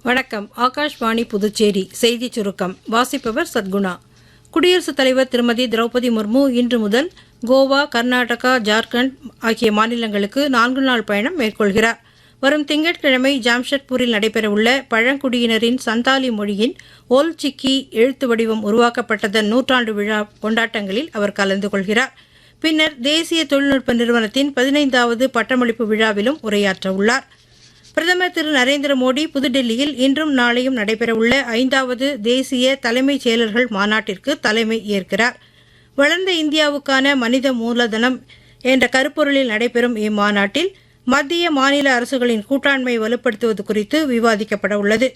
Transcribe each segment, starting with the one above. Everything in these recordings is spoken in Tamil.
வணக்கம். ஆகாஷ்வாணி புதுச்சேரி செய்திச் சுருக்கம் வாசிப்பவர் சத்குணா. குடியரசுத் தலைவர் திருமதி திரௌபதி முர்மு இன்று முதல் கோவா, கர்நாடகா, ஜார்க்கண்ட் ஆகிய மாநிலங்களுக்கு 4 நாள் பயணம் மேற்கொள்கிறார். வரும் திங்கட்கிழமை ஜாம்ஷெட்பூரில் நடைபெறவுள்ள பழங்குடியினரின் சந்தாலி மொழியின் ஓல் சிக்கி எழுத்து வடிவம் உருவாக்கப்பட்டதன் 100ஆண்டு விழா கொண்டாட்டங்களில் அவர் கலந்து கொள்கிறார். பின்னர் தேசிய தொழில்நுட்ப நிறுவனத்தின் 15வது பட்டமளிப்பு விழாவிலும் உரையாற்ற உள்ளார். பிரதமர் திரு நரேந்திர மோடி புதுடெல்லியில் இன்றும் நாளையும் நடைபெறவுள்ள 5வது தேசிய தலைமைச் செயலர்கள் மாநாட்டிற்கு தலைமை ஏற்கிறார். வளர்ந்த இந்தியாவுக்கான மனித மூலதனம் என்ற கருப்பொருளில் நடைபெறும் இம்மாநாட்டில் மத்திய மாநில அரசுகளின் கூட்டாண்மை வலுப்படுத்துவது குறித்து விவாதிக்கப்பட உள்ளது.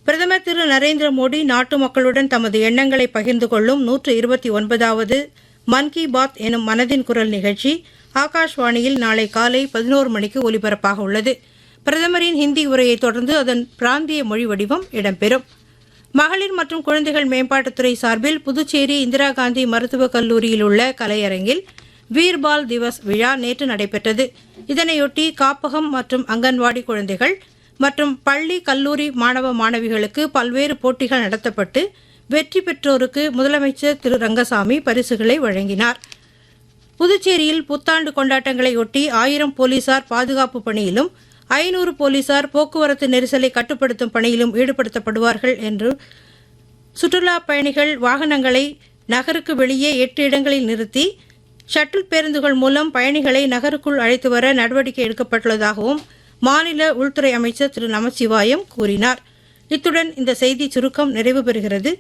பிரதமர் திரு நரேந்திர மோடி நாட்டு மக்களுடன் தமது எண்ணங்களை பகிர்ந்து கொள்ளும் 129வது மன் கி பாத் எனும் மனதின் குரல் நிகழ்ச்சி ஆகாஷ்வாணியில் நாளை காலை 11 மணிக்கு ஒலிபரப்பாக உள்ளது. பிரதமரின் ஹிந்தி உரையைத் தொடர்ந்து அதன் பிராந்திய மொழி வடிவம் இடம்பெறும். மகளிர் மற்றும் குழந்தைகள் மேம்பாட்டுத்துறை சார்பில் புதுச்சேரி இந்திரா காந்தி மருத்துவக் கல்லூரியில் உள்ள கலையரங்கில் வீர்பால் திவஸ் விழா நேற்று நடைபெற்றது. இதனையொட்டி காப்பகம் மற்றும் அங்கன்வாடி குழந்தைகள் மற்றும் பள்ளி கல்லூரி மாணவ மாணவிகளுக்கு பல்வேறு போட்டிகள் நடத்தப்பட்டு வெற்றி பெற்றோருக்கு முதலமைச்சர் திரு ரங்கசாமி பரிசுகளை வழங்கினார். புதுச்சேரியில் புத்தாண்டு கொண்டாட்டங்களை ஒட்டி 1000 போலீசார் பாதுகாப்பு பணியிலும் 500 போலீசார் போக்குவரத்து நெரிசலை கட்டுப்படுத்தும் பணியிலும் ஈடுபடுத்தப்படுவார்கள் என்று சுற்றுலா பயணிகள் வாகனங்களை நகருக்கு வெளியே 8 இடங்களில் நிறுத்தி ஷட்டில் பேருந்துகள் மூலம் பயணிகளை நகருக்குள் அழைத்து வர நடவடிக்கை எடுக்கப்பட்டுள்ளதாகவும் மாநில உள்துறை அமைச்சர் திரு நமச்சிவாயம் கூறினார். இத்துடன் இந்த செய்தி சுருக்கம் நிறைவு பெறுகிறது.